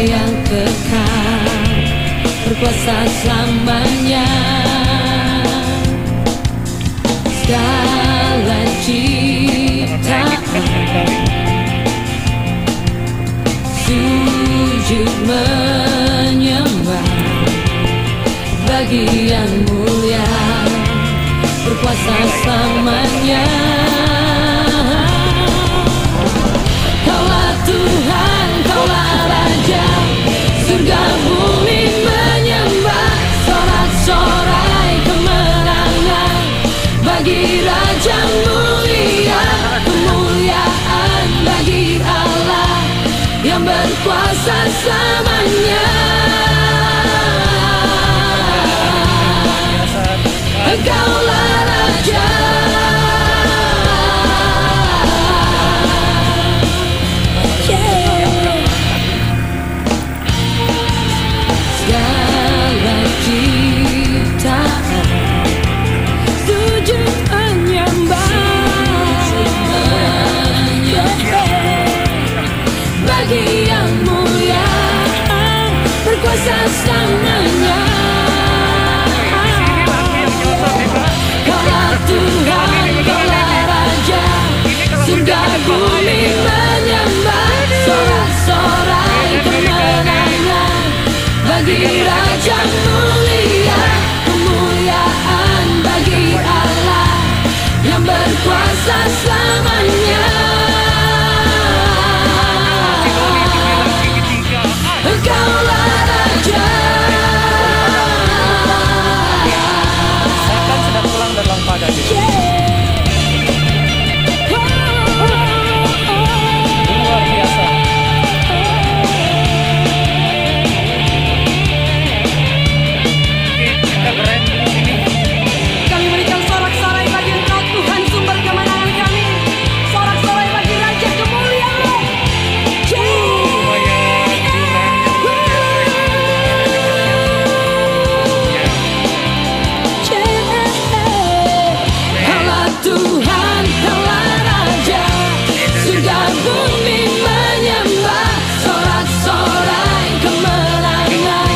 yang kekal, berkuasa selamanya. Segala ciptaan sujud menyembah bagi yang mulia, berkuasa selamanya. Kaulah Tuhan, Kaulah Raja, surga bumi menyembah, sorak-sorai kemenangan bagi Raja mulia, kemuliaan bagi Allah yang berkuasa selamanya. Engkaulah Raja. Selamanya. Kaulah Tuhan, Kaulah Raja, surga bumi menyembah, sorak-sorai kemenangan bagi Raja mulia, kemuliaan bagi Allah yang berkuasa selamanya. Engkaulah Raja. Setan sedang pulang dalam keadaan luar biasa. Kita keren di sini. Kami berikan sorak-sorai bagi Engkau Tuhan, sumber kemenangan kami. Sorak-sorai bagi Raja kemuliaan. Kaulah Tuhan, Kaulah Raja, surga bumi menyembah, sorak-sorai kemenangan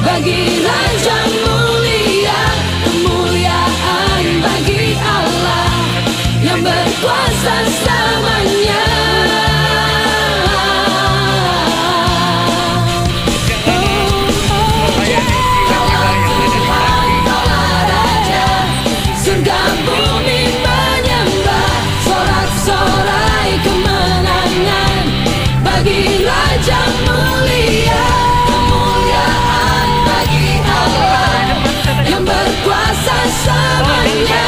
bagi Raja mulia, kemuliaan bagi Allah yang berkuasa selamanya. Surga bumi menyembah, sorak-sorai kemenangan bagi Raja mulia, kemuliaan bagi Allah yang berkuasa selamanya.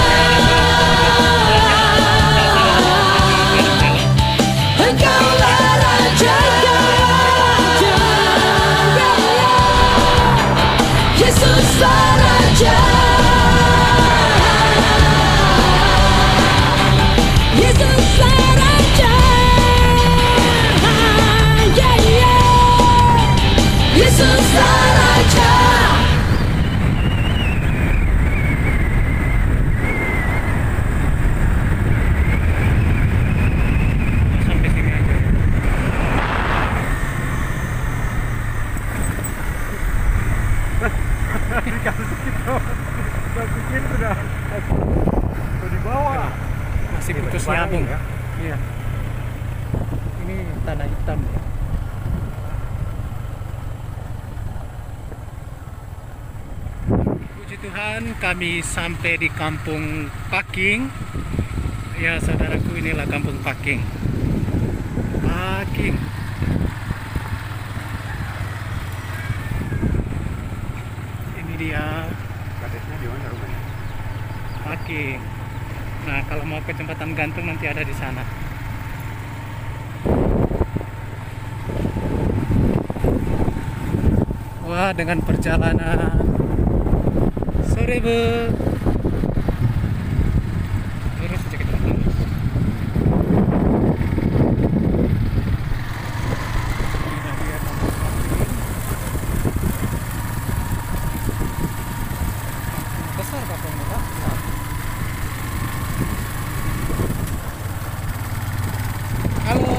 Engkaulah Raja, Yesuslah Raja. Yesuslah Raja. Sampai sini aja. Saya pikir sudah di bawah. Masih putus nyambung ya. Iya. Ini tanah hitam. Puji Tuhan, kami sampai di Kampung Paking. Ya saudaraku, inilah Kampung Paking. Paking. Ini dia. Kadesnya di mana rumahnya? Paking. Nah, kalau mau ke jembatan gantung nanti ada di sana. Wah, dengan perjalanan sore Bu. Lurus aja kita lurus. Ini dia Kampung Paking. Besar kampungnya, Pak. Halo.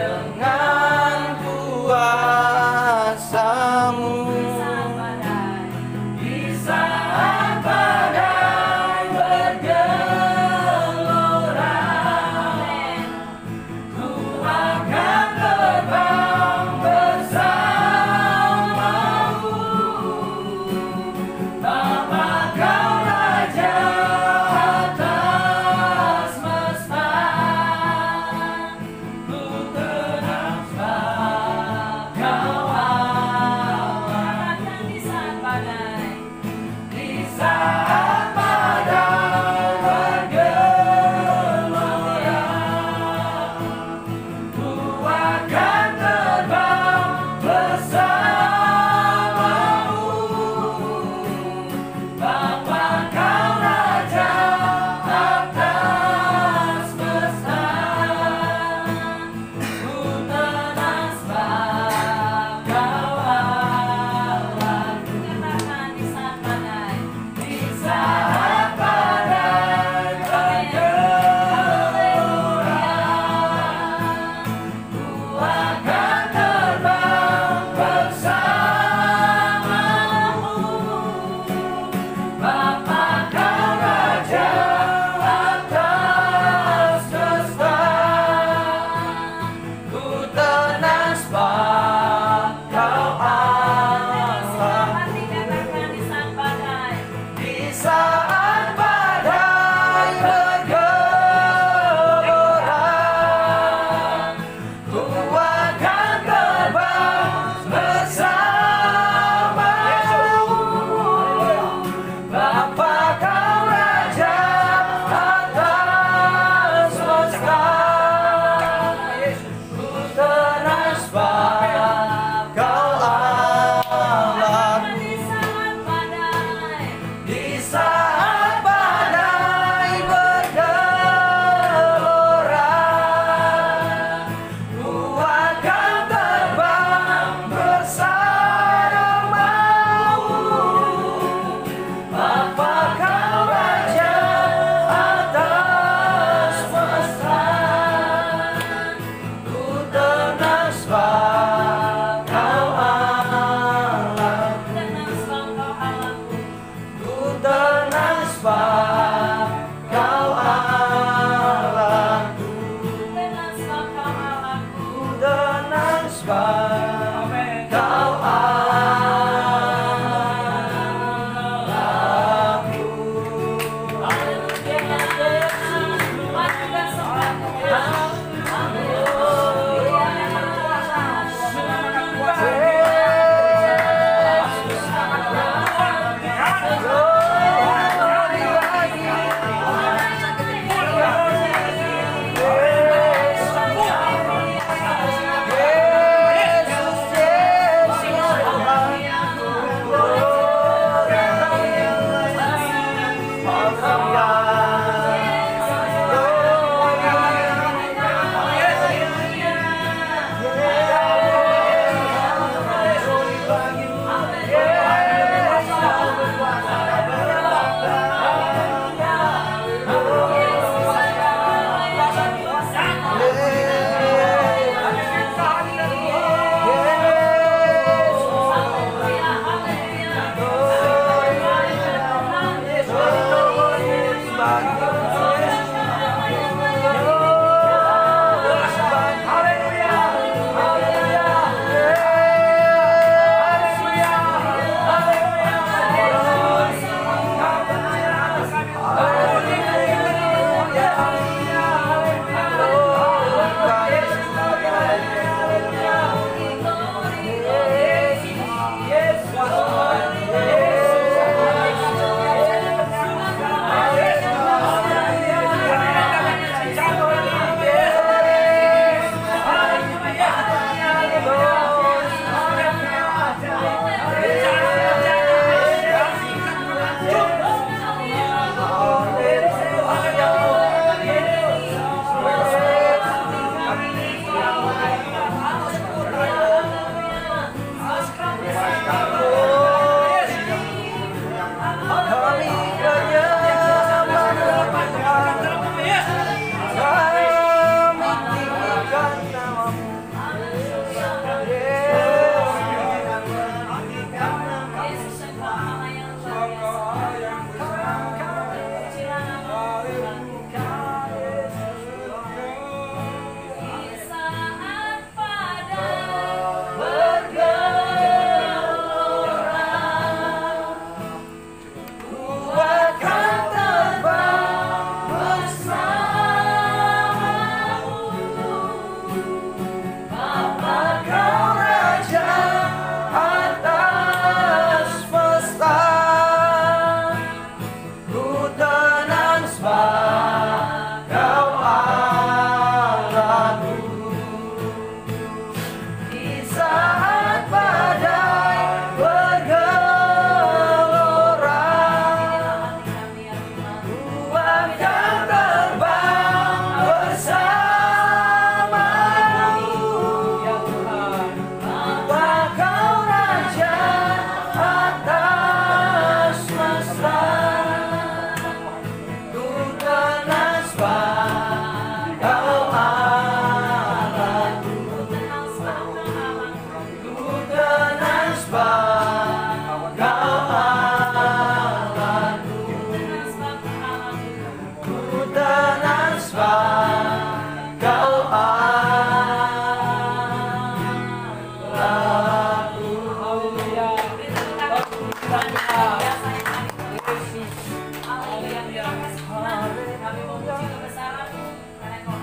dengan kuasa-Mu. Di saat badai bergelora, ku akan terbang bersama-Mu. Bapa, Kau Raja atas semesta, ku tenang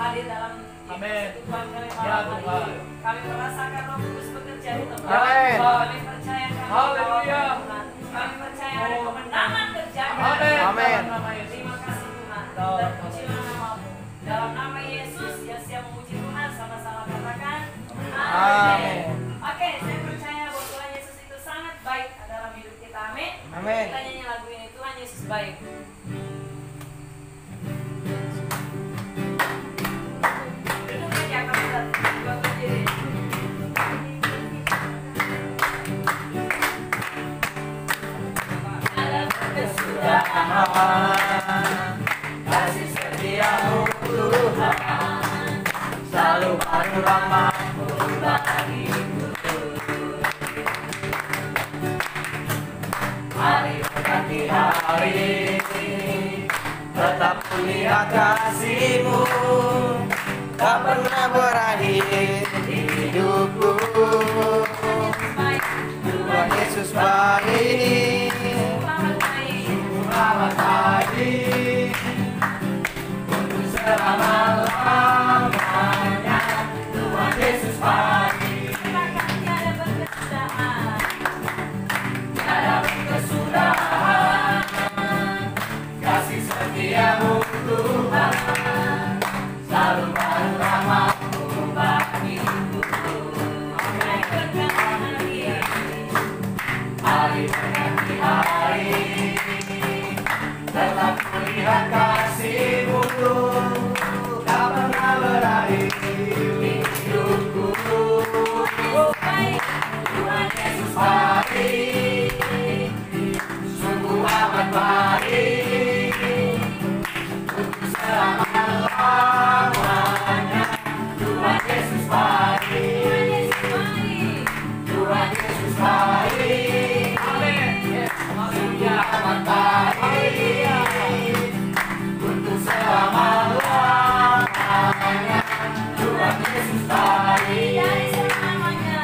hadir dalam Amin. Tuhan kami Ya, malam hari Tuhan. ini. Kami merasakan Roh Kudus bekerja di tempat Amin. kami percaya kami Haleluya. Tuhan. Kami percaya ada kemenangan terjadi. Amin. Amin. Terima kasih Tuhan. Terpujilah namamu. Dalam nama Yesus yang siap memuji Tuhan, sama-sama katakan Amin. Oke, saya percaya bahwa Tuhan Yesus itu sangat baik dalam hidup kita. Amin. Amin. Kita nyanyi lagu ini, Tuhan Yesus baik. Duduk aja, kamu juga berdiri. Dalam kesudahan, Kasih setiamu Tuhan, selalu baru rahmat-Mu bagiku. Hari berganti hari, tetap kulihat kasih-Mu, tak pernah berakhir di hidupku. baik, Tuhan Yesus baik, Tuhan baik. selamat pagi, untuk selama-lamanya. Tuhan Yesus baik, Katakan tiada berkesudahan. tiada berkesudahan. Kasih setiamu Tuhan, selalu baru rahmat-Mu bagiku. Baik berganti hari. Hari berganti hari, tetap kulihat kasih-Mu, tak pernah berakhir di hidupku. Baik, Tuhan Yesus baik, sungguh amat baik, untuk selama-lamanya. Tuhan Yesus baik, Tuhan Yesus baik, sungguh amat baik, untuk selama-lamanya. Tuhan Yesus baik, dari selamanya.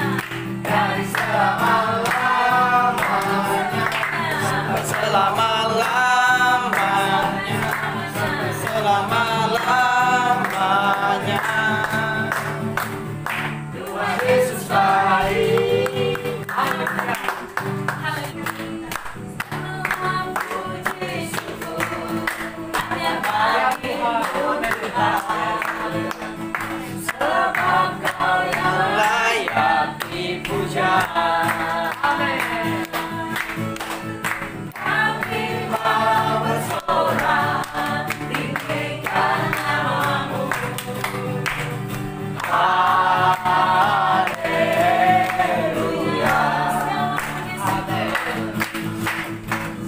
dari selama-lamanya, selama-lamanya, selama-lamanya. Tuhan Yesus baik. Sebab Kau yang layak dipuja. Amin. Kami mau bersorak, tinggikan nama-Mu. Haleluya.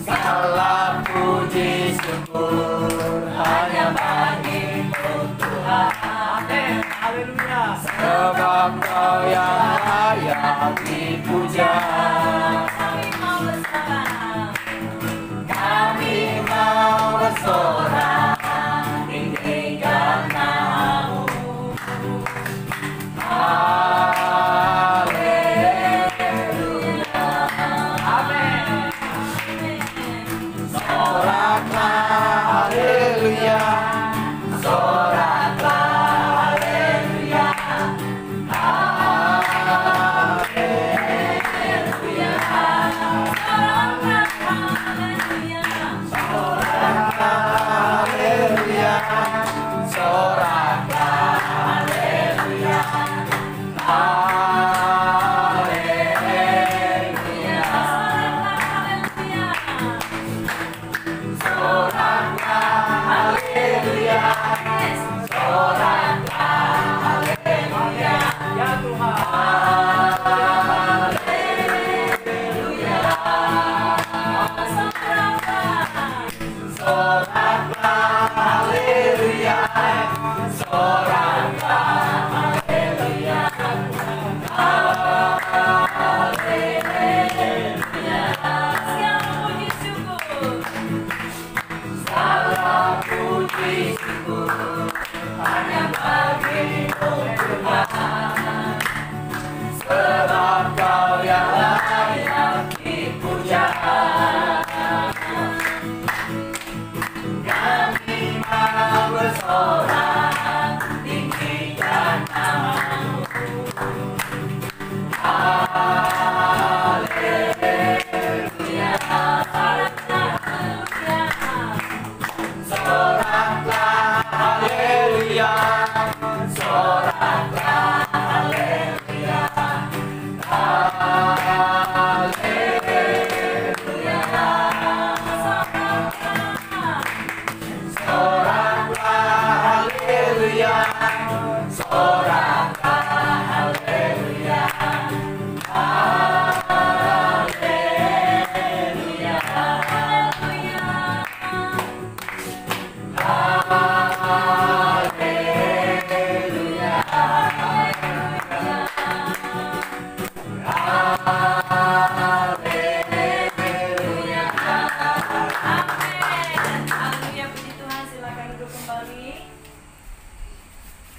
Segala puji syukur hanya bagi-Mu Tuhan. Amin. Haleluya. Sebab Kau yang layak dipuja. Kami mau bersorak, tinggikan nama-Mu. Haleluya. Amin. Soraklah haleluya, soraklah haleluya, haleluya.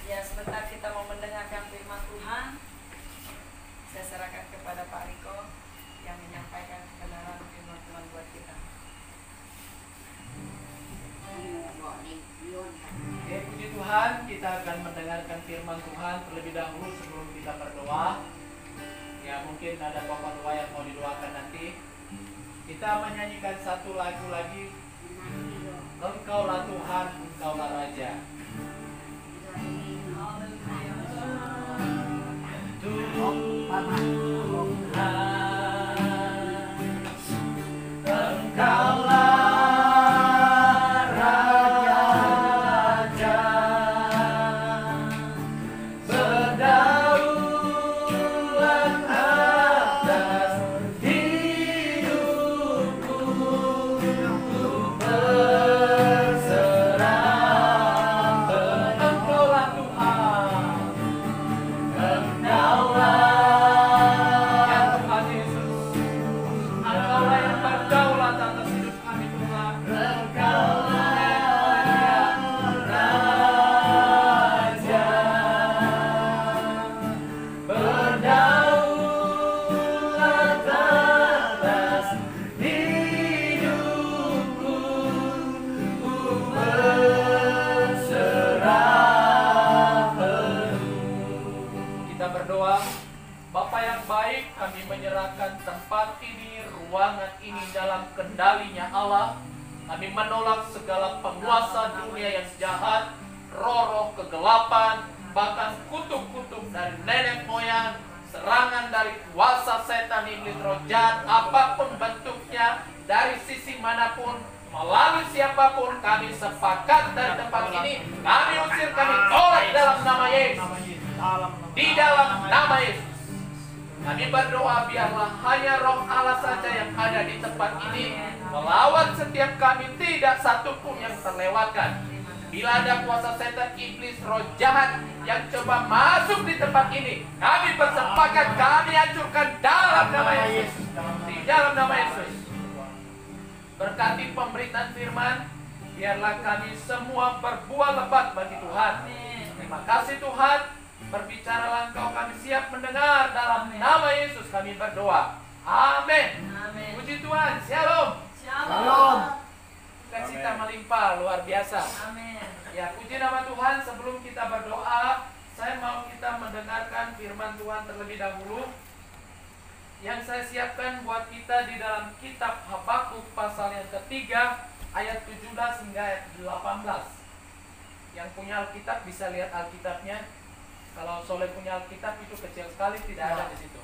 Ya, sebentar kita mau mendengarkan firman Tuhan. Saya serahkan kepada Pak Riko yang menyampaikan kebenaran firman Tuhan buat kita. Oke, puji Tuhan, kita akan mendengarkan firman Tuhan terlebih dahulu sebelum kita berdoa. Ya, mungkin ada pokok doa yang mau didoakan nanti. Kita menyanyikan satu lagu lagi. Engkaulah Tuhan, Engkaulah Raja. Kendalinya Allah. Kami menolak segala penguasa dunia yang jahat, roh-roh kegelapan, bahkan kutuk-kutuk dari nenek moyang, serangan dari kuasa setan, iblis, roh jahat, apapun bentuknya, dari sisi manapun, melalui siapapun. Kami sepakat dari tempat ini, kami usir, kami tolak dalam nama Yesus. Di dalam nama Yesus kami berdoa, biarlah hanya roh Allah saja yang ada di tempat ini melawan setiap kami, tidak satupun yang terlewatkan. Bila ada kuasa setan, iblis, roh jahat yang coba masuk di tempat ini, kami bersepakat, kami hancurkan dalam nama Yesus. Di dalam nama Yesus. Berkati pemberitaan firman, biarlah kami semua berbuah lebat bagi Tuhan. Terima kasih Tuhan. Berbicaralah Engkau, kami siap mendengar. Dalam nama Yesus kami berdoa. Amin. Puji Tuhan. Shalom. Shalom. Sukacita melimpah luar biasa. Amin. Ya, puji nama Tuhan. Sebelum kita berdoa, saya mau kita mendengarkan firman Tuhan terlebih dahulu yang saya siapkan buat kita di dalam kitab Habakuk pasal yang ketiga ayat 17 hingga ayat 18. Yang punya Alkitab bisa lihat Alkitabnya. Kalau Soleh punya Alkitab itu kecil sekali, tidak ada di situ.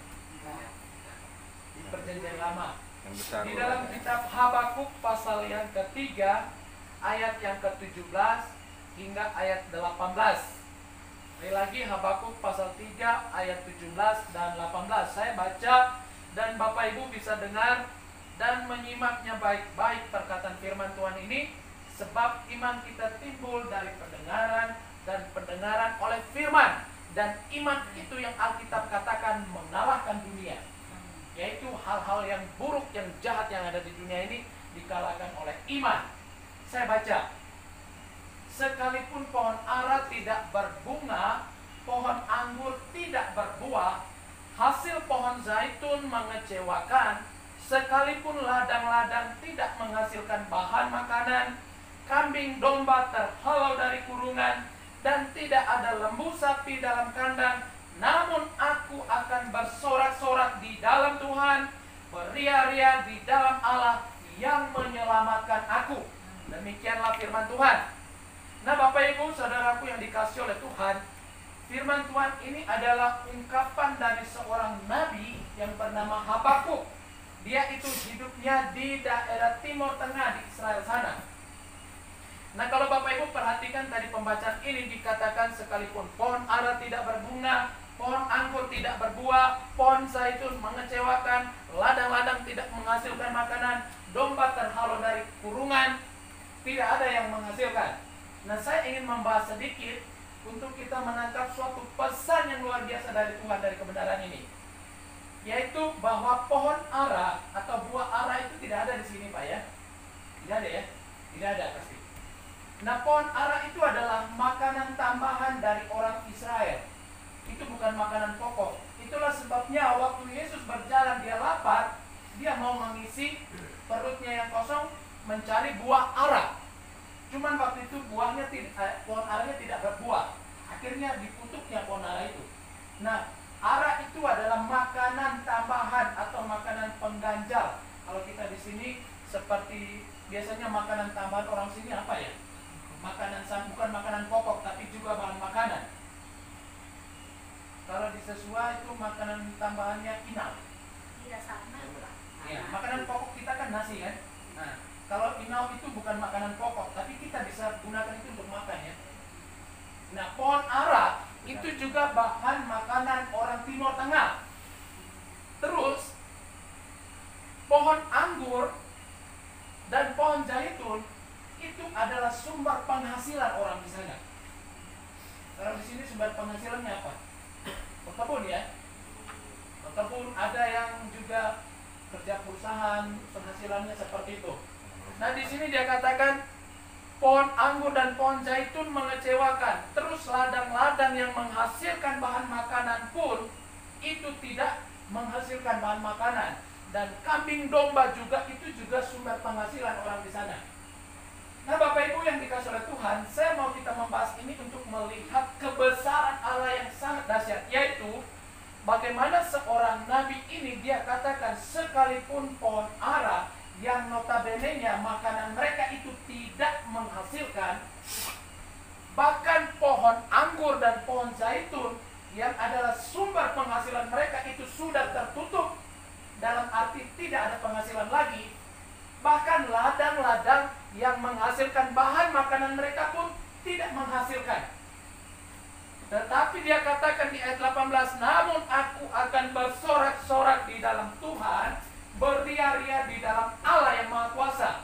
Di Perjanjian Lama. Di dalam kitab Habakuk pasal yang ketiga ayat yang ke-17 hingga ayat 18. Sekali lagi Habakuk pasal 3 ayat 17 dan 18. Saya baca dan Bapak Ibu bisa dengar dan menyimaknya baik-baik perkataan firman Tuhan ini, sebab iman kita timbul dari pendengaran dan pendengaran oleh firman. Dan iman itu yang Alkitab katakan mengalahkan dunia, yaitu hal-hal yang buruk, yang jahat yang ada di dunia ini dikalahkan oleh iman. Saya baca, sekalipun pohon ara tidak berbunga, pohon anggur tidak berbuah, hasil pohon zaitun mengecewakan, sekalipun ladang-ladang tidak menghasilkan bahan makanan, kambing domba terhalau dari kurungan, dan tidak ada lembu sapi dalam kandang, namun aku akan bersorak-sorak di dalam Tuhan, beria-ria di dalam Allah yang menyelamatkan aku. Demikianlah firman Tuhan. Nah, Bapak Ibu saudaraku yang dikasihi oleh Tuhan, firman Tuhan ini adalah ungkapan dari seorang nabi yang bernama Habakuk. Dia itu hidupnya di daerah Timur Tengah di Israel sana. Nah, kalau Bapak Ibu perhatikan tadi pembacaan ini dikatakan sekalipun pohon ara tidak berbunga, pohon anggur tidak berbuah, pohon zaitun mengecewakan, ladang-ladang tidak menghasilkan makanan, domba terhalau dari kurungan, tidak ada yang menghasilkan. Nah, saya ingin membahas sedikit untuk kita menangkap suatu pesan yang luar biasa dari Tuhan dari kebenaran ini, yaitu bahwa pohon ara atau buah ara itu tidak ada di sini, Pak ya. Tidak ada ya? Tidak ada pasti. Nah, pohon ara itu adalah makanan tambahan dari orang Israel. Itu bukan makanan pokok. Itulah sebabnya waktu Yesus berjalan, dia lapar, dia mau mengisi perutnya yang kosong, mencari buah ara. Cuman waktu itu buahnya pohon aranya tidak berbuah. Akhirnya dikutuknya pohon ara itu. Nah, ara itu adalah makanan tambahan atau makanan pengganjal. Kalau kita di sini seperti biasanya makanan tambahan orang sini apa ya? Makanan bukan makanan pokok tapi juga bahan makanan. Kalau di Sesua itu makanan tambahannya inau. Tidak sama. Ya, makanan pokok kita kan nasi kan. Nah, kalau inau itu bukan makanan pokok, tapi kita bisa gunakan itu untuk makan ya. Nah, pohon ara itu juga bahan makanan orang Timur Tengah. Terus, pohon anggur dan pohon zaitun itu adalah sumber penghasilan orang di sana. Kalau di sini sumber penghasilannya apa? Berkebun ya. Berkebun, ada yang juga kerja perusahaan, penghasilannya seperti itu. Nah, di sini dia katakan pohon anggur dan pohon zaitun mengecewakan. Terus ladang-ladang yang menghasilkan bahan makanan pun itu tidak menghasilkan bahan makanan. Dan kambing domba juga itu juga sumber penghasilan orang di sana. Nah, Bapak Ibu yang dikasih oleh Tuhan, saya mau kita membahas ini untuk melihat kebesaran Allah yang sangat dahsyat, yaitu bagaimana seorang nabi ini dia katakan sekalipun pohon ara yang notabene-nya makanan mereka itu tidak menghasilkan, bahkan pohon anggur dan pohon zaitun yang adalah sumber penghasilan mereka itu sudah tertutup, dalam arti tidak ada penghasilan lagi. Bahkan ladang-ladang yang menghasilkan bahan makanan mereka pun tidak menghasilkan. Tetapi dia katakan di ayat 18, namun aku akan bersorak-sorak di dalam Tuhan, berria-ria di dalam Allah yang Maha Kuasa.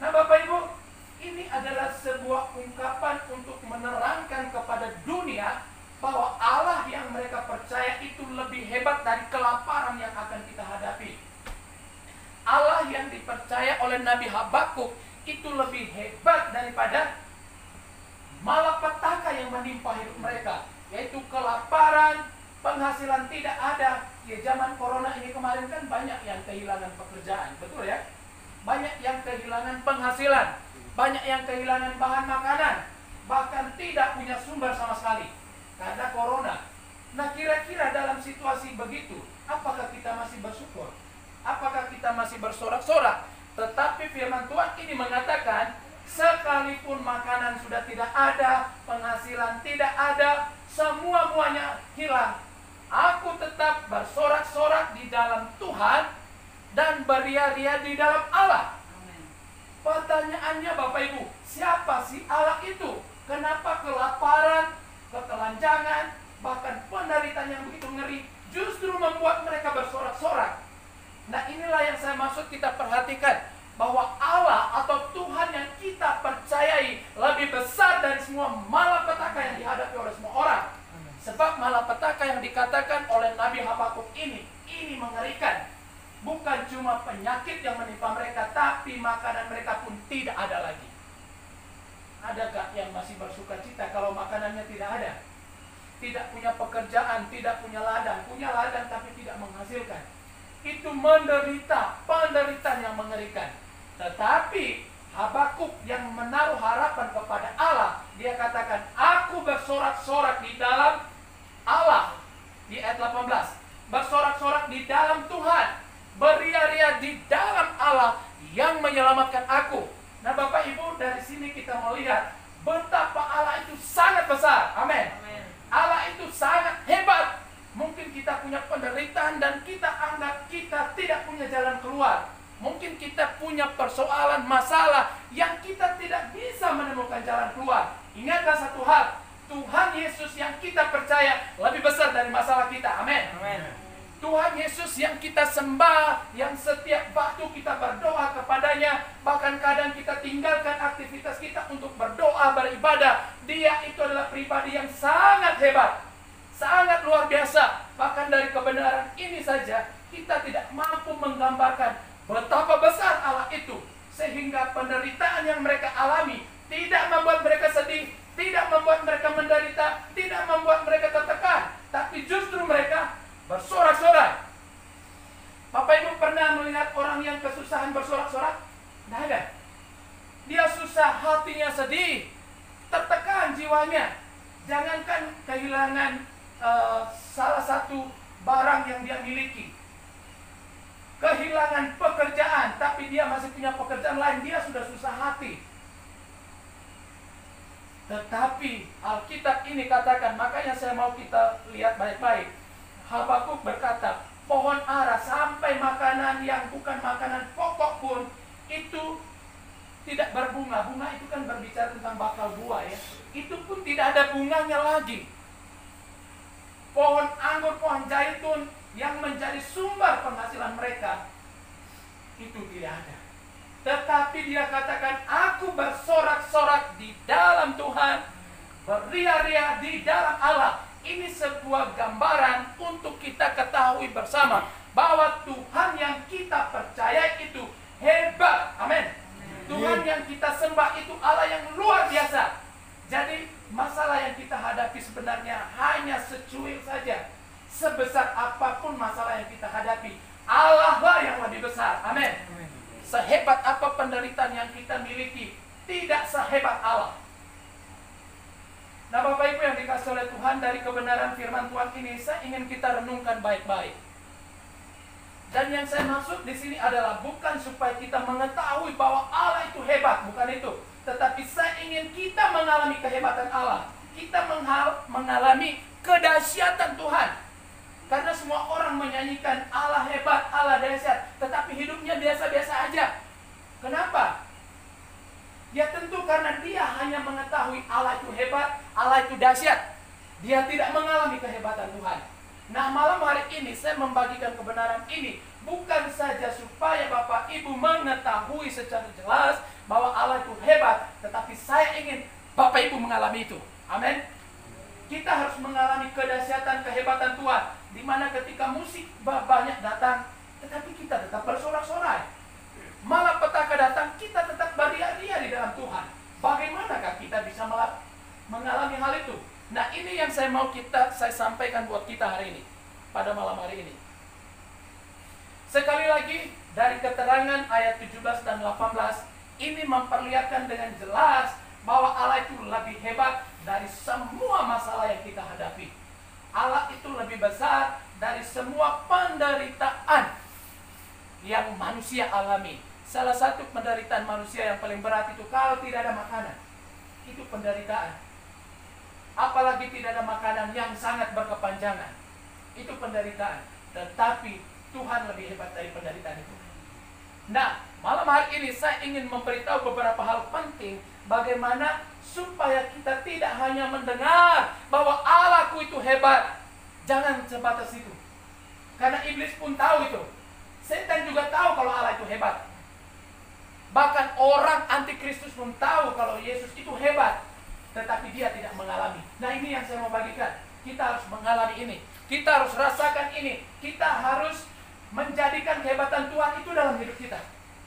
Nah, Bapak Ibu, ini adalah sebuah ungkapan untuk menerangkan kepada dunia bahwa Allah yang mereka percaya itu lebih hebat dari kelaparan yang akan kita hadapi. Allah yang dipercaya oleh Nabi Habakuk itu lebih hebat daripada malapetaka yang menimpa hidup mereka, yaitu kelaparan, penghasilan tidak ada. Ya, zaman corona ini kemarin kan banyak yang kehilangan pekerjaan, betul ya? Banyak yang kehilangan penghasilan, banyak yang kehilangan bahan makanan, bahkan tidak punya sumber sama sekali karena corona. Nah, kira-kira dalam situasi begitu, apakah kita masih bersyukur? Apakah kita masih bersorak-sorak? Tetapi firman Tuhan ini mengatakan, sekalipun makanan sudah tidak ada, penghasilan tidak ada, semua-muanya hilang, aku tetap bersorak-sorak di dalam Tuhan dan beria-ria di dalam Allah. Pertanyaannya Bapak Ibu, siapa sih Allah itu? Kenapa kelaparan, ketelanjangan, bahkan penderitaan yang begitu ngeri justru membuat mereka bersorak-sorak? Nah, inilah yang saya maksud kita perhatikan, bahwa Allah atau Tuhan yang kita percayai lebih besar dari semua malapetaka yang dihadapi oleh semua orang. Sebab malapetaka yang dikatakan oleh Nabi Habakuk ini mengerikan. Bukan cuma penyakit yang menimpa mereka, tapi makanan mereka pun tidak ada lagi. Adakah yang masih bersuka cita kalau makanannya tidak ada? Tidak punya pekerjaan, tidak punya ladang, punya ladang tapi tidak menghasilkan. Itu menderita, penderitaan yang mengerikan. Tetapi Habakuk yang menaruh harapan kepada Allah, dia katakan, aku bersorak-sorak di dalam Allah. Di ayat 18, bersorak-sorak di dalam Tuhan, beria-ria di dalam Allah yang menyelamatkan aku. Nah, Bapak Ibu, dari sini kita melihat betapa Allah itu sangat besar. Amin. Allah itu sangat hebat. Mungkin kita punya penderitaan dan kita anggap kita tidak punya jalan keluar. Mungkin kita punya persoalan, masalah yang kita tidak bisa menemukan jalan keluar. Ingatlah satu hal, Tuhan Yesus yang kita percaya lebih besar dari masalah kita. Amin. Tuhan Yesus yang kita sembah, yang setiap waktu kita berdoa kepadanya, bahkan kadang kita tinggalkan aktivitas kita untuk berdoa, beribadah. Dia itu adalah pribadi yang sangat hebat, sangat luar biasa. Bahkan dari kebenaran ini saja kita tidak mampu menggambarkan betapa besar Allah itu, sehingga penderitaan yang mereka alami tidak membuat mereka sedih, tidak membuat mereka menderita, tidak membuat mereka tertekan, tapi justru mereka bersorak-sorai. Bapak Ibu pernah melihat orang yang kesusahan bersorak-sorak? Tidak ada. Dia susah, hatinya sedih, tertekan jiwanya. Jangankan kehilangan salah satu barang yang dia miliki, kehilangan pekerjaan, tapi dia masih punya pekerjaan lain, dia sudah susah hati. Tetapi Alkitab ini katakan, makanya saya mau kita lihat baik-baik. Habakuk berkata, pohon ara sampai makanan yang bukan makanan pokok pun itu tidak berbunga. Bunga itu kan berbicara tentang bakal buah ya. Itu pun tidak ada bunganya lagi. Pohon anggur, pohon zaitun yang menjadi sumber penghasilan mereka itu tidak ada. Tetapi dia katakan, aku bersorak-sorak di dalam Tuhan, beria-ria di dalam Allah. Ini sebuah gambaran untuk kita ketahui bersama bahwa Tuhan yang kita percaya itu hebat. Amin. Tuhan yang kita sembah itu Allah yang luar biasa. Jadi masalah yang kita hadapi sebenarnya hanya secuil saja. Sebesar apapun masalah yang kita hadapi, Allah lah yang lebih besar. Amin. Sehebat apa penderitaan yang kita miliki, tidak sehebat Allah. Nah Bapak Ibu yang dikasih oleh Tuhan, dari kebenaran firman Tuhan ini saya ingin kita renungkan baik-baik. Dan yang saya maksud di sini adalah bukan supaya kita mengetahui bahwa Allah itu hebat, bukan itu. Tetapi saya ingin kita mengalami kehebatan Allah. Kita mengalami kedahsyatan Tuhan. Karena semua orang menyanyikan Allah hebat, Allah dahsyat, tetapi hidupnya biasa-biasa aja. Kenapa? Ya tentu karena dia hanya mengetahui Allah itu hebat, Allah itu dahsyat. Dia tidak mengalami kehebatan Tuhan. Nah malam hari ini saya membagikan kebenaran ini bukan saja supaya Bapak Ibu mengetahui secara jelas bahwa Allah itu hebat, tetapi saya ingin Bapak Ibu mengalami itu. Amin. Kita harus mengalami kedahsyatan kehebatan Tuhan, di mana ketika musik banyak datang, tetapi kita tetap bersorak-sorai. Malapetaka datang, kita tetap beria-ria di dalam Tuhan. Bagaimanakah kita bisa mengalami hal itu? Nah ini yang saya sampaikan buat kita hari ini, pada malam hari ini. Sekali lagi, dari keterangan ayat 17 dan 18, ini memperlihatkan dengan jelas bahwa Allah itu lebih hebat dari semua masalah yang kita hadapi. Allah itu lebih besar dari semua penderitaan yang manusia alami. Salah satu penderitaan manusia yang paling berat itu kalau tidak ada makanan. Itu penderitaan. Apalagi tidak ada makanan yang sangat berkepanjangan. Itu penderitaan. Tetapi Tuhan lebih hebat dari penderitaan itu. Nah, malam hari ini saya ingin memberitahu beberapa hal penting bagaimana supaya kita tidak hanya mendengar bahwa Allahku itu hebat. Jangan sebatas itu. Karena iblis pun tahu itu. Setan juga tahu kalau Allah itu hebat. Bahkan orang antikristus pun tahu kalau Yesus itu hebat, tetapi dia tidak mengalami. Nah ini yang saya mau bagikan. Kita harus mengalami ini. Kita harus rasakan ini. Kita harus menjadikan kehebatan Tuhan itu dalam hidup kita.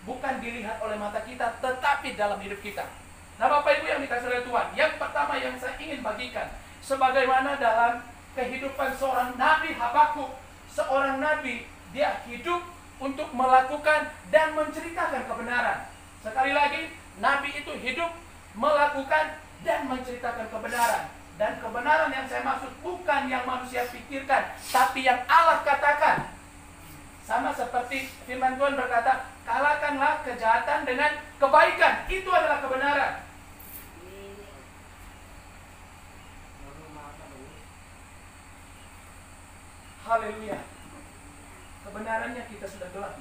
Bukan dilihat oleh mata kita, tetapi dalam hidup kita. Nah Bapak Ibu yang dikasih oleh Tuhan, yang pertama yang saya ingin bagikan, sebagaimana dalam kehidupan seorang Nabi Habakuk, seorang Nabi, dia hidup untuk melakukan dan menceritakan kebenaran. Sekali lagi, Nabi itu hidup, melakukan dan menceritakan kebenaran. Dan kebenaran yang saya maksud bukan yang manusia pikirkan, tapi yang Allah katakan. Sama seperti firman Tuhan berkata, kalahkanlah kejahatan dengan kebaikan. Itu adalah kebenaran. Haleluya. Kebenarannya kita sudah gelap.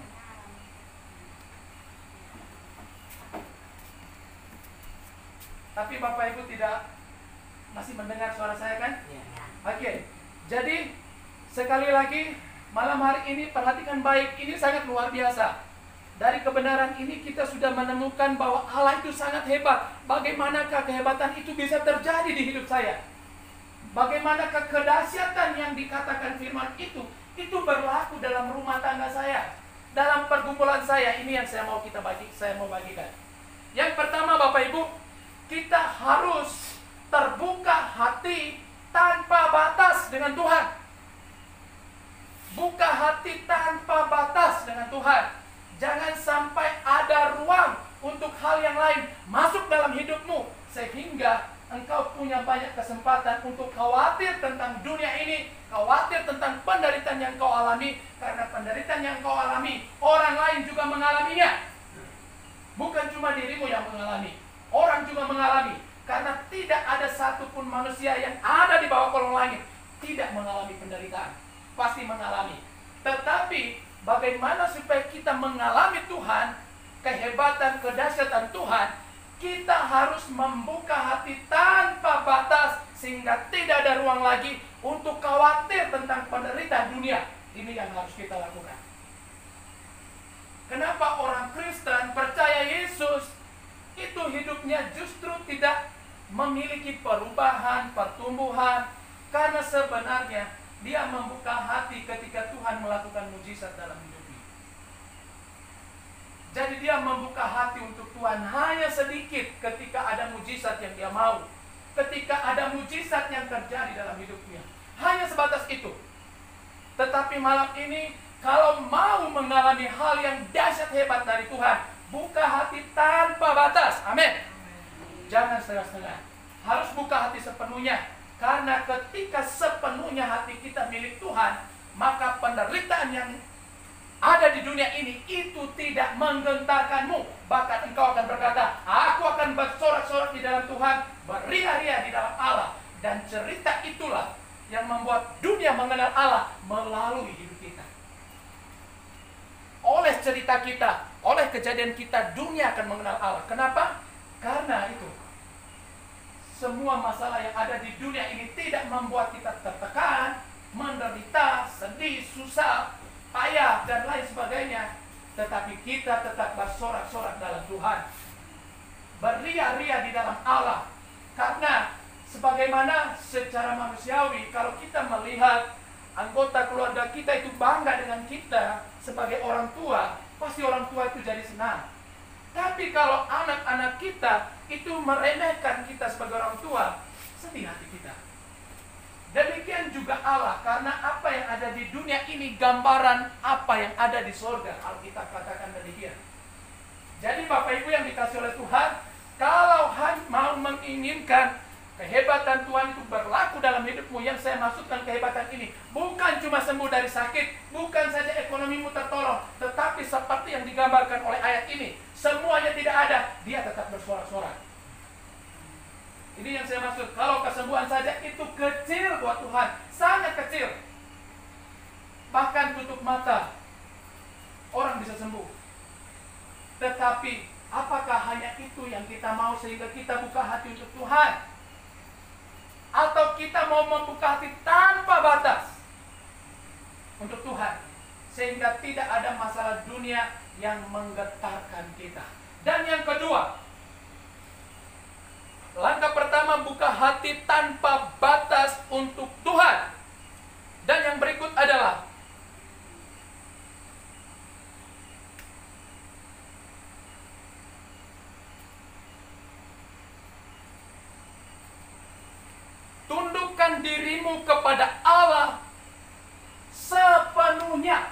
Tapi Bapak Ibu tidak masih mendengar suara saya kan? Oke. Jadi sekali lagi malam hari ini perhatikan baik, ini sangat luar biasa. Dari kebenaran ini kita sudah menemukan bahwa Allah itu sangat hebat. Bagaimanakah kehebatan itu bisa terjadi di hidup saya? Bagaimanakah kedahsyatan yang dikatakan firman itu berlaku dalam rumah tangga saya, dalam pergumulan saya. Ini yang saya mau bagikan. Yang pertama Bapak Ibu, kita harus terbuka hati tanpa batas dengan Tuhan. Buka hati tanpa batas dengan Tuhan. Jangan sampai ada ruang untuk hal yang lain masuk dalam hidupmu, sehingga engkau punya banyak kesempatan untuk khawatir tentang dunia ini, khawatir tentang penderitaan yang kau alami, karena penderitaan yang kau alami, orang lain juga mengalaminya. Bukan cuma dirimu yang mengalami, orang juga mengalami. Karena tidak ada satupun manusia yang ada di bawah kolong langit tidak mengalami penderitaan. Pasti mengalami. Tetapi bagaimana supaya kita mengalami Tuhan, kehebatan, kedahsyatan Tuhan, kita harus membuka hati tanpa batas, sehingga tidak ada ruang lagi untuk khawatir tentang penderitaan dunia. Ini yang harus kita lakukan. Kenapa orang Kristen percaya Yesus itu hidupnya justru tidak memiliki perubahan, pertumbuhan? Karena sebenarnya dia membuka hati ketika Tuhan melakukan mujizat dalam hidupnya. Jadi dia membuka hati untuk Tuhan hanya sedikit ketika ada mujizat yang dia mau. Ketika ada mujizat yang terjadi dalam hidupnya. Hanya sebatas itu. Tetapi malam ini, kalau mau mengalami hal yang dahsyat hebat dari Tuhan, buka hati tanpa batas. Amin. Jangan setengah-setengah. Harus buka hati sepenuhnya. Karena ketika sepenuhnya hati kita milik Tuhan, maka penderitaan yang ada di dunia ini itu tidak menggentarkanmu. Bahkan engkau akan berkata, aku akan bersorak-sorak di dalam Tuhan, beria-ria di dalam Allah. Dan cerita itulah yang membuat dunia mengenal Allah melalui hidup kita. Oleh cerita kita, oleh kejadian kita, dunia akan mengenal Allah. Kenapa? Karena itu, semua masalah yang ada di dunia ini tidak membuat kita tertekan, menderita, sedih, susah, payah, dan lain sebagainya. Tetapi kita tetap bersorak-sorak dalam Tuhan, beria-ria di dalam Allah. Karena sebagaimana secara manusiawi, kalau kita melihat anggota keluarga kita itu bangga dengan kita sebagai orang tua, pasti orang tua itu jadi senang. Tapi kalau anak-anak kita itu meremehkan kita sebagai orang tua, sedih hati kita. Demikian juga Allah, karena apa yang ada di dunia ini gambaran apa yang ada di surga. Alkitab katakan demikian. Jadi Bapak Ibu yang dikasih oleh Tuhan, kalau mau menginginkan kehebatan Tuhan itu berlaku dalam hidupmu, yang saya maksudkan kehebatan ini bukan cuma sembuh dari sakit, bukan saja ekonomimu tertolong, tetapi seperti yang digambarkan oleh ayat ini, semuanya tidak ada, dia tetap bersorak-sorak. Ini yang saya maksud. Kalau kesembuhan saja itu kecil buat Tuhan, sangat kecil. Bahkan tutup mata, orang bisa sembuh. Tetapi apakah hanya itu yang kita mau sehingga kita buka hati untuk Tuhan? Atau kita mau membuka hati tanpa batas untuk Tuhan, sehingga tidak ada masalah dunia yang menggetarkan kita. Dan yang kedua, langkah pertama, buka hati tanpa batas untuk Tuhan. Dan yang berikut adalah tundukkan dirimu kepada Allah sepenuhnya.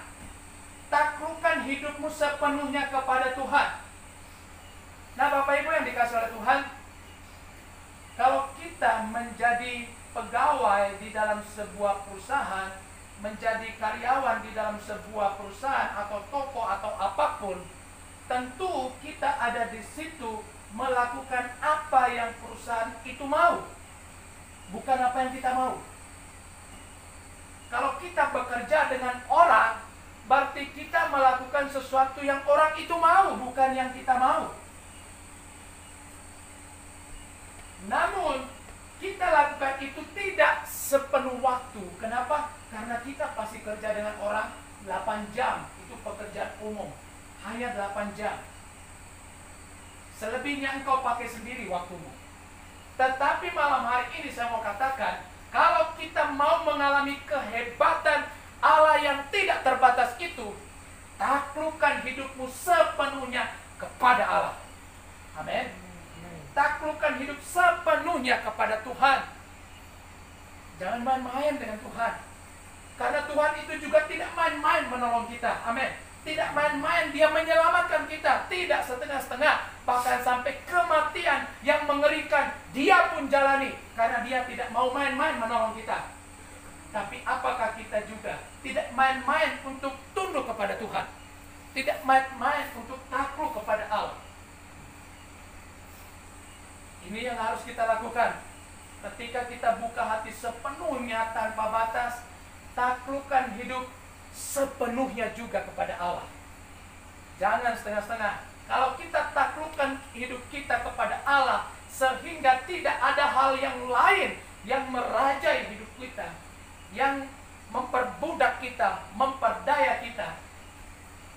Taklukkan hidupmu sepenuhnya kepada Tuhan. Nah Bapak Ibu yang dikasih oleh Tuhan, kalau kita menjadi pegawai di dalam sebuah perusahaan, menjadi karyawan di dalam sebuah perusahaan atau toko atau apapun, tentu kita ada di situ melakukan apa yang perusahaan itu mau, bukan apa yang kita mau. Kalau kita bekerja dengan orang, berarti kita melakukan sesuatu yang orang itu mau, bukan yang kita mau. Namun, kita lakukan itu tidak sepenuh waktu. Kenapa? Karena kita pasti kerja dengan orang 8 jam. Itu pekerjaan umum. Hanya 8 jam. Selebihnya engkau pakai sendiri waktumu. Tetapi malam hari ini saya mau katakan, kalau kita mau mengalami kehebatan Allah yang tidak terbatas itu, taklukkan hidupmu sepenuhnya kepada Allah. Amin. taklukkan hidup sepenuhnya kepada Tuhan. Jangan main-main dengan Tuhan. Karena Tuhan itu juga tidak main-main menolong kita. Amin. Tidak main-main Dia menyelamatkan kita. Tidak setengah-setengah. Bahkan sampai kematian yang mengerikan Dia pun jalani. Karena Dia tidak mau main-main menolong kita. Tapi apakah kita juga tidak main-main untuk tunduk kepada Tuhan? Tidak main-main untuk takluk kepada Allah. Ini yang harus kita lakukan. Ketika kita buka hati sepenuhnya tanpa batas, taklukkan hidup sepenuhnya juga kepada Allah. Jangan setengah-setengah. Kalau kita taklukkan hidup kita kepada Allah, sehingga tidak ada hal yang lain yang merajai hidup kita, yang memperbudak kita, memperdaya kita.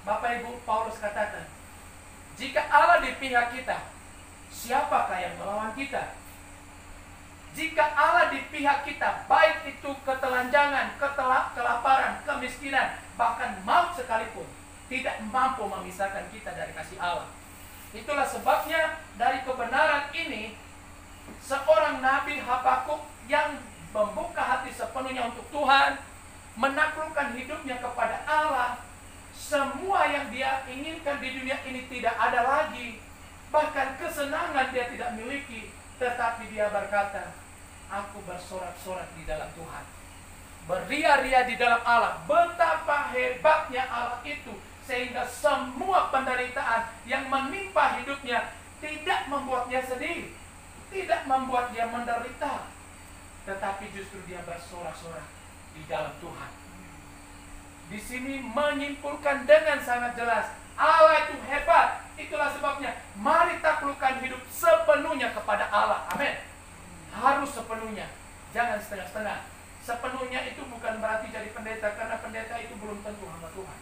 Bapak Ibu, Paulus katakan, jika Allah di pihak kita, siapakah yang melawan kita? Jika Allah di pihak kita, baik itu ketelanjangan, kelaparan, kemiskinan, bahkan maut sekalipun, tidak mampu memisahkan kita dari kasih Allah. Itulah sebabnya dari kebenaran ini, seorang Nabi Habakuk yang membuka hati sepenuhnya untuk Tuhan, menaklukkan hidupnya kepada Allah, semua yang dia inginkan di dunia ini tidak ada lagi. Bahkan kesenangan dia tidak miliki. Tetapi dia berkata, aku bersorak-sorak di dalam Tuhan, beria-ria di dalam Allah. Betapa hebatnya Allah itu, sehingga semua penderitaan yang menimpa hidupnya tidak membuat dia sedih, tidak membuat dia menderita, tetapi justru dia bersorak-sorak di dalam Tuhan. Di sini menyimpulkan dengan sangat jelas, Allah itu hebat. Itulah sebabnya mari taklukkan hidup sepenuhnya kepada Allah. Amin. Harus sepenuhnya, jangan setengah-setengah. Sepenuhnya itu bukan berarti jadi pendeta, karena pendeta itu belum tentu hamba Tuhan.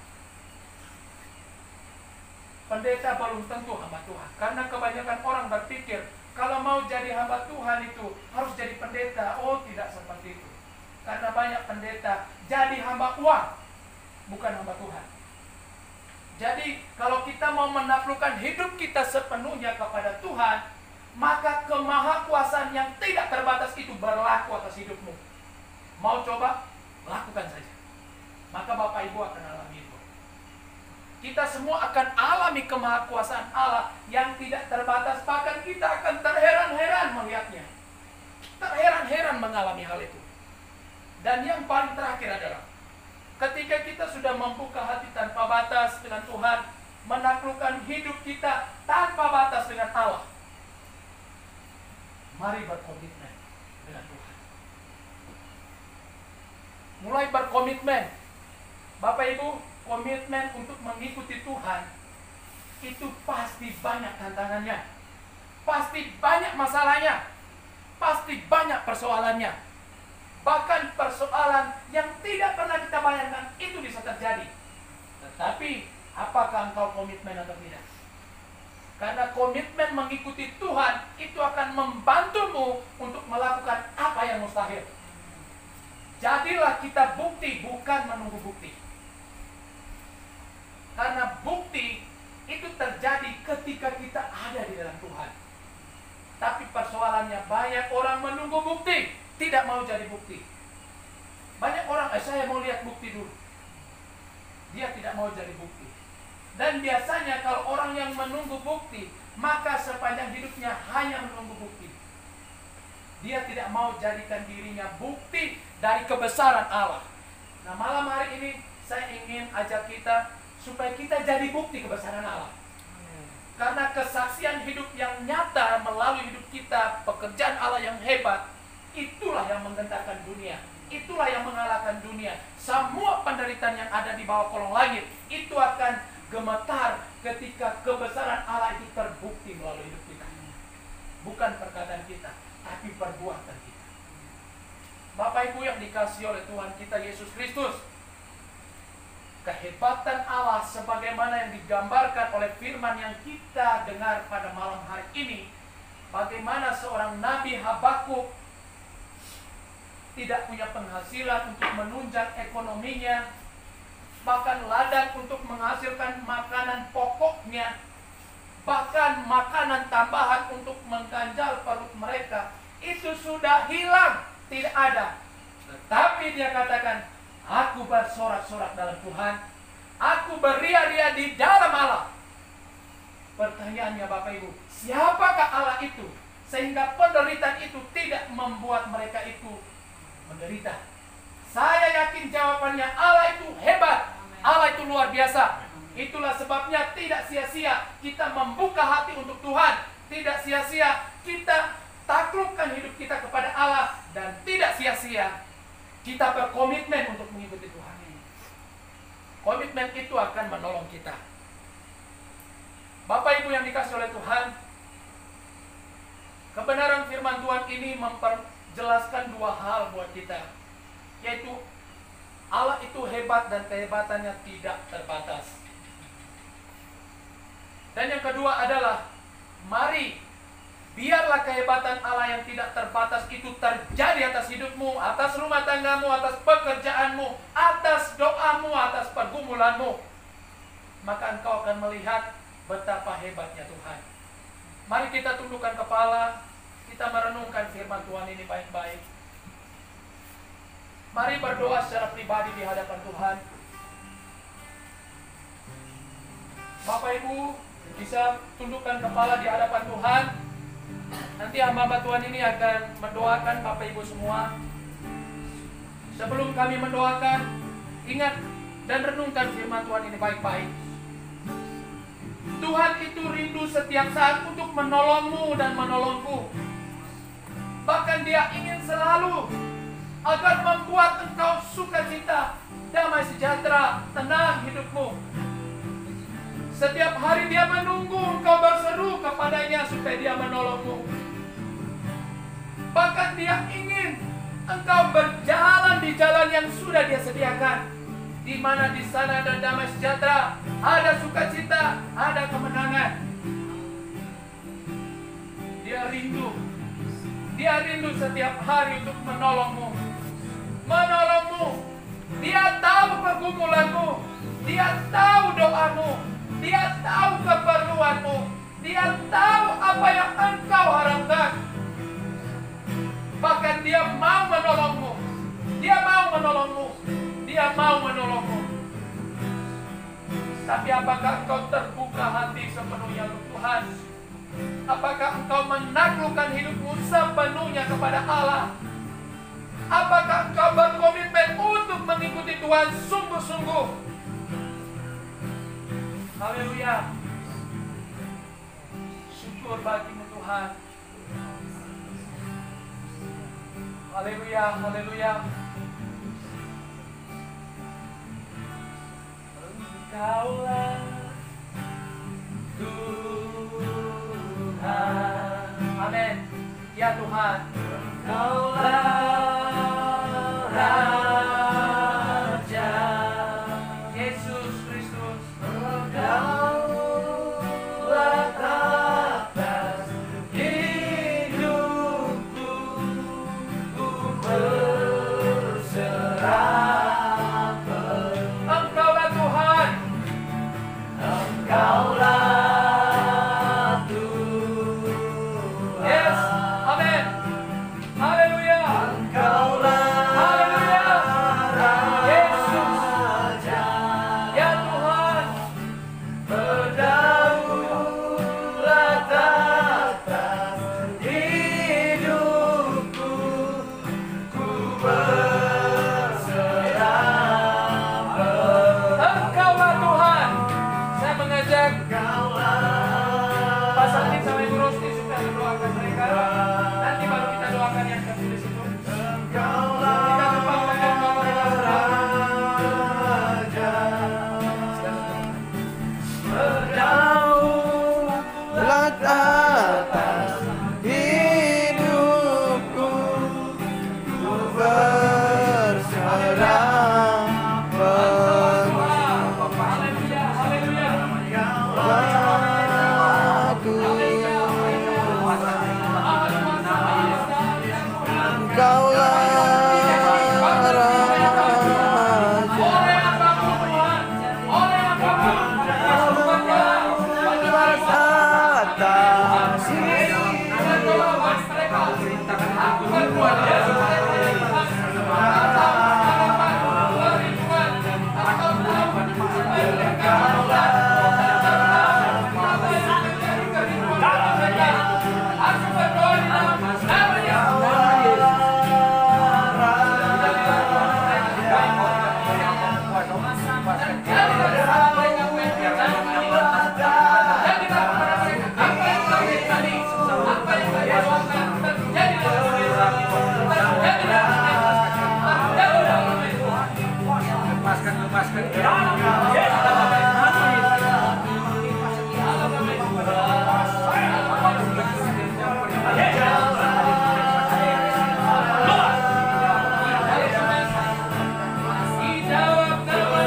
Pendeta belum tentu hamba Tuhan. Karena kebanyakan orang berpikir, kalau mau jadi hamba Tuhan itu harus jadi pendeta. Oh, tidak seperti itu. Karena banyak pendeta jadi hamba uang, bukan hamba Tuhan. Jadi kalau kita mau menaklukkan hidup kita sepenuhnya kepada Tuhan, maka kemahakuasaan yang tidak terbatas itu berlaku atas hidupmu. Mau coba? Lakukan saja. Maka Bapak Ibu akan alami itu. Kita semua akan alami kemahakuasaan Allah yang tidak terbatas. Bahkan kita akan terheran-heran melihatnya. Terheran-heran mengalami hal itu. Dan yang paling terakhir adalah, ketika kita sudah membuka hati tanpa batas dengan Tuhan, menaklukkan hidup kita tanpa batas dengan Allah, mari berkomitmen dengan Tuhan. Mulai berkomitmen. Bapak Ibu, komitmen untuk mengikuti Tuhan itu pasti banyak tantangannya, pasti banyak masalahnya, pasti banyak persoalannya. Bahkan persoalan yang tidak pernah kita bayangkan itu bisa terjadi. Tetapi apakah engkau komitmen atau tidak? Karena komitmen mengikuti Tuhan itu akan membantumu untuk melakukan apa yang mustahil. Jadilah kita bukti, bukan menunggu bukti. Karena bukti itu terjadi ketika kita ada di dalam Tuhan. Tapi persoalannya, banyak orang menunggu bukti, tidak mau jadi bukti. Banyak orang, saya mau lihat bukti dulu. Dia tidak mau jadi bukti. Dan biasanya kalau orang yang menunggu bukti, maka sepanjang hidupnya hanya menunggu bukti. Dia tidak mau jadikan dirinya bukti dari kebesaran Allah. Nah, malam hari ini saya ingin ajak kita supaya kita jadi bukti kebesaran Allah. Karena kesaksian hidup yang nyata melalui hidup kita, pekerjaan Allah yang hebat, itulah yang menggentarkan dunia. Itulah yang mengalahkan dunia. Semua penderitaan yang ada di bawah kolong langit itu akan gemetar ketika kebesaran Allah itu terbukti melalui hidup kita. Bukan perkataan kita, tapi perbuatan kita. Bapak Ibu yang dikasihi oleh Tuhan kita Yesus Kristus, kehebatan Allah sebagaimana yang digambarkan oleh firman yang kita dengar pada malam hari ini, bagaimana seorang Nabi Habakuk tidak punya penghasilan untuk menunjang ekonominya, bahkan ladang untuk menghasilkan makanan pokoknya, bahkan makanan tambahan untuk mengganjal perut mereka, itu sudah hilang, tidak ada. Tetapi dia katakan, aku bersorak-sorak dalam Tuhan, aku beria-ria di dalam Allah. Pertanyaannya Bapak Ibu, siapakah Allah itu? Sehingga penderitaan itu tidak membuat mereka itu menderita. Saya yakin jawabannya, Allah itu hebat, Allah itu luar biasa. Itulah sebabnya tidak sia-sia kita membuka hati untuk Tuhan. Tidak sia-sia kita taklukkan hidup kita kepada Allah. Dan tidak sia-sia kita berkomitmen untuk mengikuti Tuhan ini. Komitmen itu akan menolong kita. Bapak Ibu yang dikasih oleh Tuhan, kebenaran firman Tuhan ini memperjelaskan dua hal buat kita, yaitu Allah itu hebat dan kehebatannya tidak terbatas. Dan yang kedua adalah, mari biarlah kehebatan Allah yang tidak terbatas itu terjadi atas hidupmu, atas rumah tanggamu, atas pekerjaanmu, atas doamu, atas pergumulanmu. Maka engkau akan melihat betapa hebatnya Tuhan. Mari kita tundukkan kepala, kita merenungkan firman Tuhan ini baik-baik. Mari berdoa secara pribadi di hadapan Tuhan. Bapak Ibu bisa tundukkan kepala di hadapan Tuhan. Nanti hamba Tuhan ini akan mendoakan Bapak Ibu semua. Sebelum kami mendoakan, ingat dan renungkan firman Tuhan ini baik-baik. Tuhan itu rindu setiap saat untuk menolongmu dan menolongku. Bahkan Dia ingin selalu agar membuat engkau sukacita, damai sejahtera, tenang hidupmu. Setiap hari Dia menunggu engkau berseru kepadanya supaya Dia menolongmu. Bahkan Dia ingin engkau berjalan di jalan yang sudah Dia sediakan, di mana di sana ada damai sejahtera, ada sukacita, ada kemenangan. Dia rindu setiap hari untuk menolongmu. Dia tahu pergumulanmu, Dia tahu doamu, Dia tahu keperluanmu, Dia tahu apa yang engkau harapkan. Bahkan Dia mau menolongmu. Dia mau menolongmu. Tapi apakah engkau terbuka hati sepenuhnya untuk Tuhan? Apakah engkau menaklukkan hidupmu sepenuhnya kepada Allah? Apakah engkau berkomitmen untuk mengikuti Tuhan sungguh-sungguh? Haleluya. Syukur bagimu Tuhan. Haleluya, haleluya. Engkaulah Tuhan. Amin. Ya Tuhan. Engkaulah Raja Yesus Kristus. Engkaulah atas hidupku. Ku berserah Dalam nama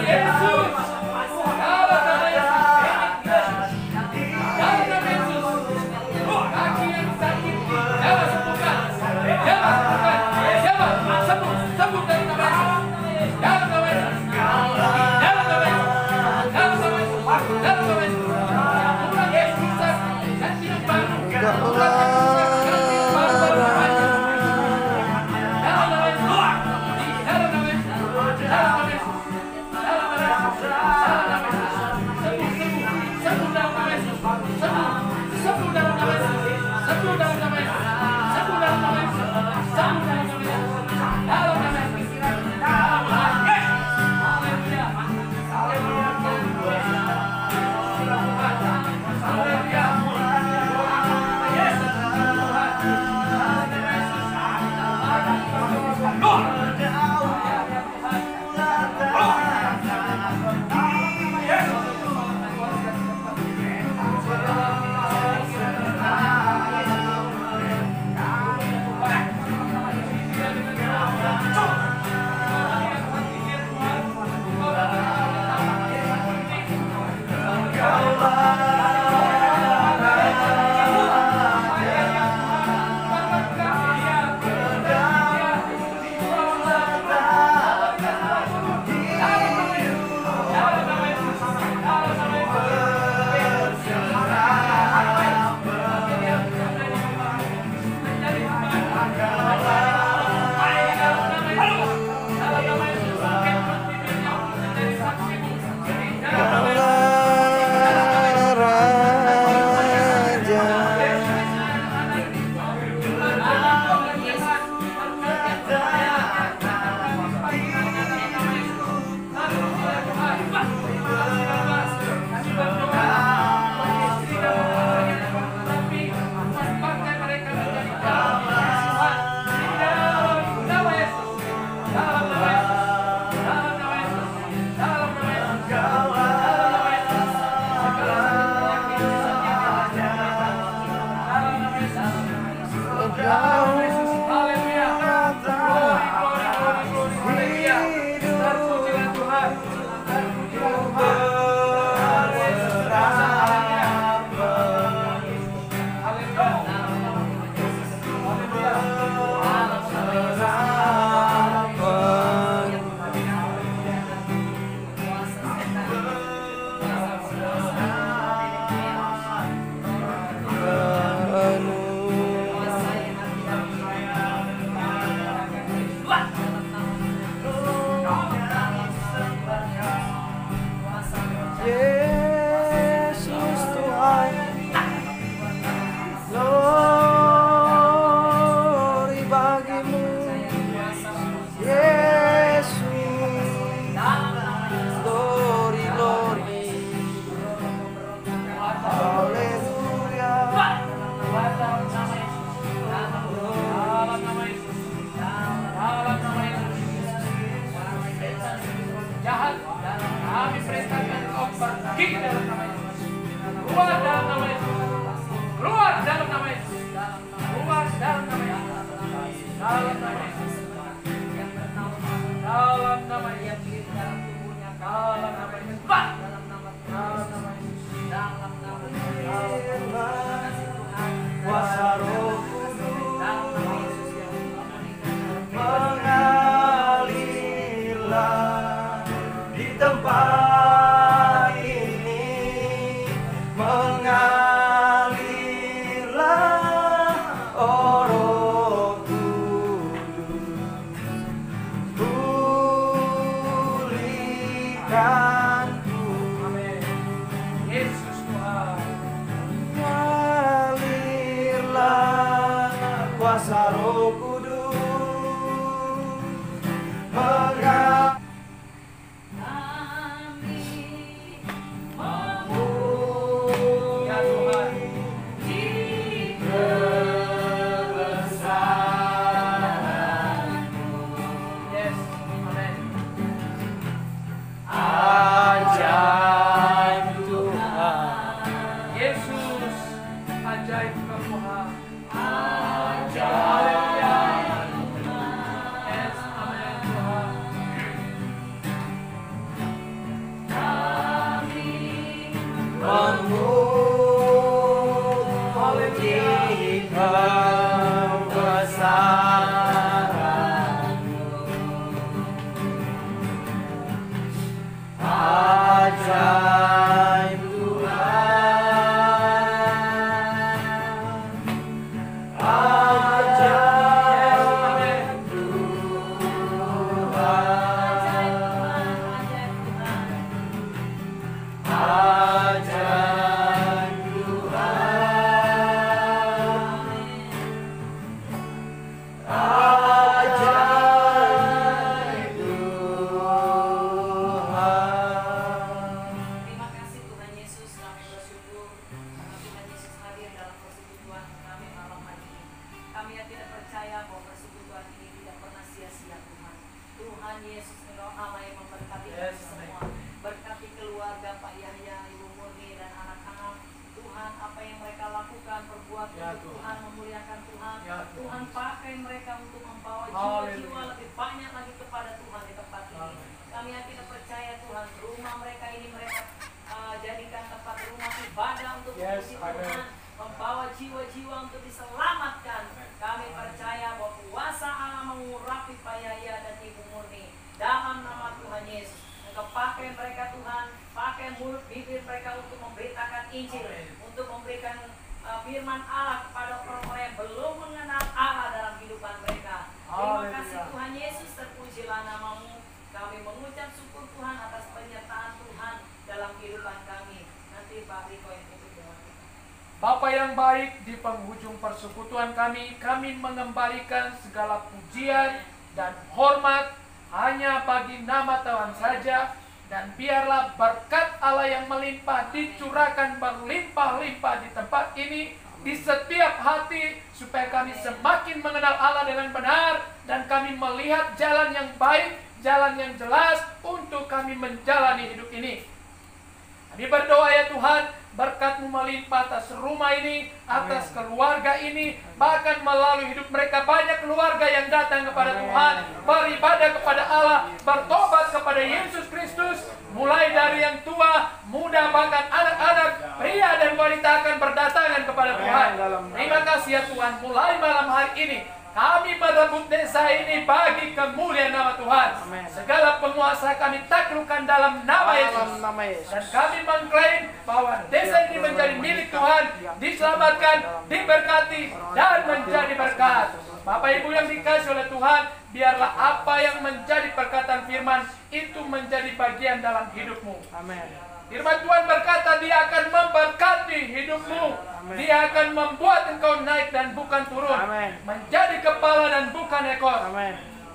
Yesus. Yesus, Engkau Allah yang memberkati Yes, kami semua. Berkati keluarga Pak Yahya, Ibu Murni dan anak-anak. Tuhan, apa yang mereka lakukan, perbuat Ya, untuk Tuhan. Tuhan, memuliakan Tuhan. Ya, Tuhan. Tuhan pakai mereka untuk membawa Haleluya. jiwa-jiwa lebih banyak lagi kepada Tuhan di tempat ini. Amin. Kami yakin dan percaya Tuhan, rumah mereka ini mereka jadikan tempat rumah ibadah untuk Yes, memuji amin. Tuhan, membawa jiwa-jiwa untuk diselamatkan. Kami percaya bahwa kuasa Allah mengurapi Pak Yahya dan Ibu Murni dalam nama Tuhan Yesus. Engkau pakai mereka Tuhan, pakai mulut bibir mereka untuk memberitakan Injil, untuk memberikan firman Allah kepada orang-orang yang belum mengenal Allah dalam kehidupan mereka. Terima kasih Haleluya. Tuhan Yesus, terpujilah namamu. Kami mengucap syukur Tuhan atas penyertaan Tuhan dalam kehidupan kami. Nanti Pak Riko yang tutup doa kita. Bapa yang baik, di penghujung persekutuan kami mengembalikan segala pujian dan hormat hanya bagi nama Tuhan saja, dan biarlah berkat Allah yang melimpah dicurahkan berlimpah-limpah di tempat ini, di setiap hati, supaya kami semakin mengenal Allah dengan benar, dan kami melihat jalan yang baik, jalan yang jelas untuk kami menjalani hidup ini. Kami berdoa ya Tuhan, berkat-Mu melimpah atas rumah ini, atas keluarga ini, bahkan melalui hidup mereka banyak keluarga yang datang kepada Tuhan, beribadah kepada Allah, bertobat kepada Yesus Kristus, mulai dari yang tua, muda, bahkan anak-anak, pria dan wanita akan berdatangan kepada Tuhan. Terima kasih ya Tuhan, mulai malam hari ini kami merebut desa ini bagi kemuliaan nama Tuhan. Segala penguasa kami taklukkan dalam nama Yesus. Dan kami mengklaim bahwa desa ini menjadi milik Tuhan, diselamatkan, diberkati, dan menjadi berkat. Bapak Ibu yang dikasih oleh Tuhan, biarlah apa yang menjadi perkataan firman itu menjadi bagian dalam hidupmu. Firman Tuhan berkata, Dia akan memberkati hidupmu. Dia akan membuat engkau naik dan bukan turun. Menjadi kepala dan bukan ekor.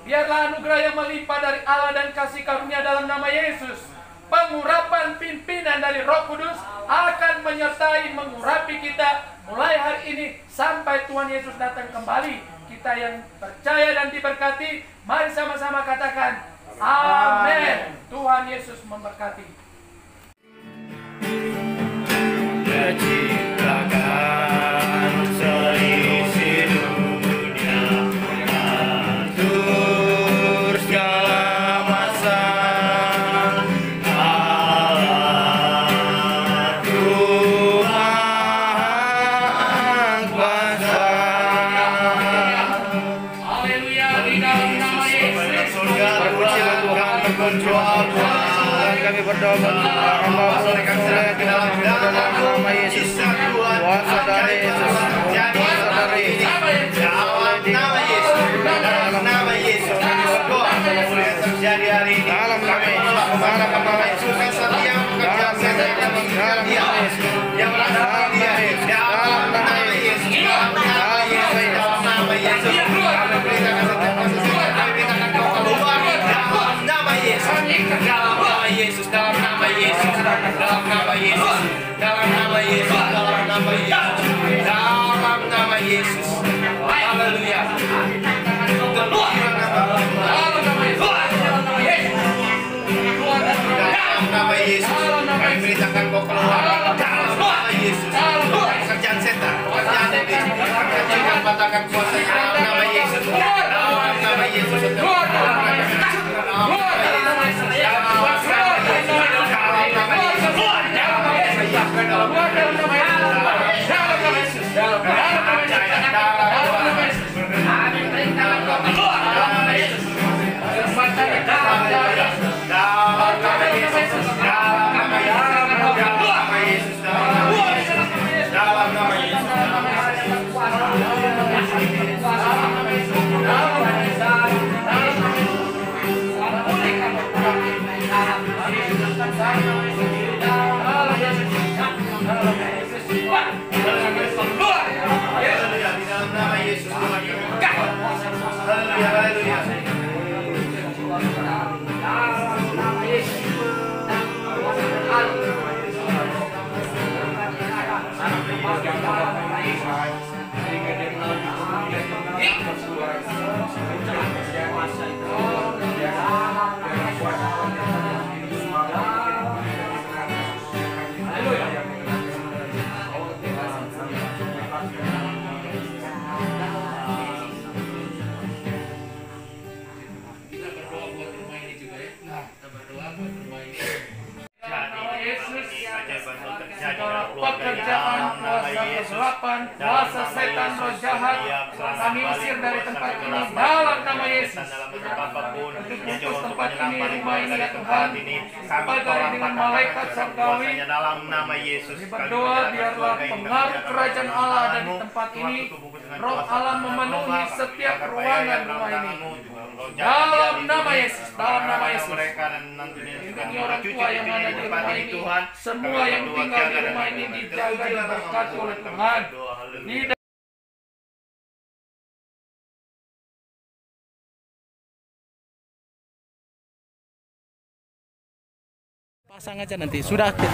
Biarlah anugerah yang melimpah dari Allah dan kasih karunia dalam nama Yesus, pengurapan pimpinan dari Roh Kudus akan menyertai mengurapi kita mulai hari ini sampai Tuhan Yesus datang kembali. Kita yang percaya dan diberkati, mari sama-sama katakan amin. Tuhan Yesus memberkati. Ciptakan seisi dunia, atur segala masa, Allah Tuhan kuasa. Haleluya, di dalam nama Yesus. Terpujilah Tuhan, berdoa Tuhan, kami berdoa hamba mereka di dalam nama Yesus, kuasa dari Yesus, kuasa dari dalam nama Yesus, dalam nama Yesus, kami berdoa boleh terjadi hari ini dalam nama Yesus, dalam nama Yesus, setiap pekerjaan saya dalam dia yang dalam nama Yesus, dalam nama Yesus, dalam nama Yesus, dalam nama Yesus, kami beritakan setiap sesuatu, kami beritakan kau keluar dalam nama Yesus, dalam nama Yesus, dalam nama Yesus, dalam nama Yesus, dalam nama Yesus, dalam nama Yesus, dalam nama Yesus. Haleluya. Keluar dalam nama Yesus. Dalam nama Yesus. Kami beritakan kau keluar dalam nama Yesus. Pekerjaan setan, pekerjaan iblis, pekerjaan patahkan kuasa dalam nama Yesus. Dalam nama Yesus. Haleluya. kegelapan, kuasa setan, roh jahat, kami usir dari tempat ini dalam nama Yesus. Untuk tempat ini, rumah ini ya Tuhan, pagar dengan malaikat surgawi. dalam nama Yesus. Kami berdoa biarlah pengaruh kerajaan Allah ada di tempat ini. Roh Allah memenuhi setiap ruangan rumah ini. Dalam nama Yesus, dalam nama Yesus. Lindungi orang tua yang ada di rumah ini. Semua yang tinggal di rumah ini dijaga, diberkati oleh Tuhan. Di Pasang aja nanti. Sudah aktif.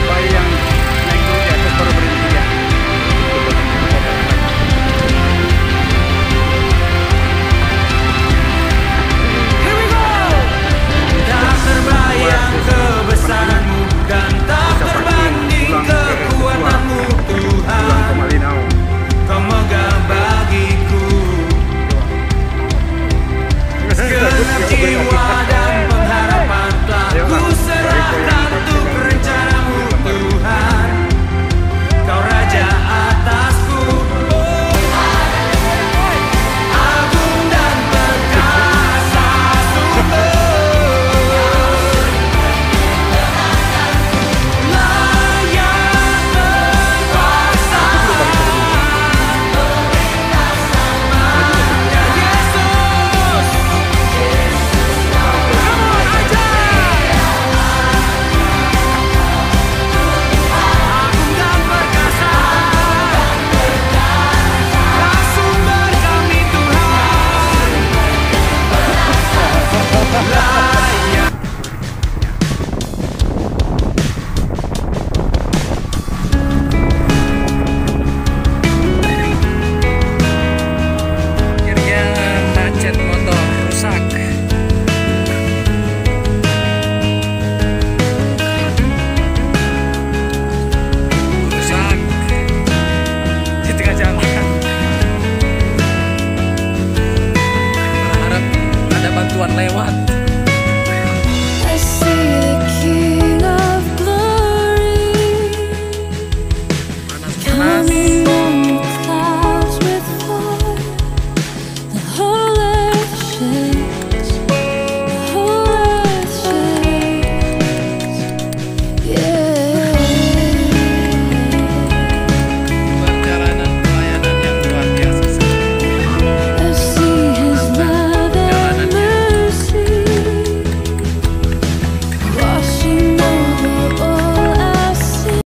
Bayi yang naik dulu di atas baru berhenti ya. Tak terbayang kebesaran-Mu dan tak terbanding kekuatan-Mu Tuhan. Kau megah bagiku segenap jiwa dan pengharapan telah ku serahkan untuk rencana-Mu Tuhan. Kau Raja atasku, agung dan perkasa sungguh. Akhirnya macet motor rusak. Rusak di tengah jalan. Berharap ada bantuan lewat.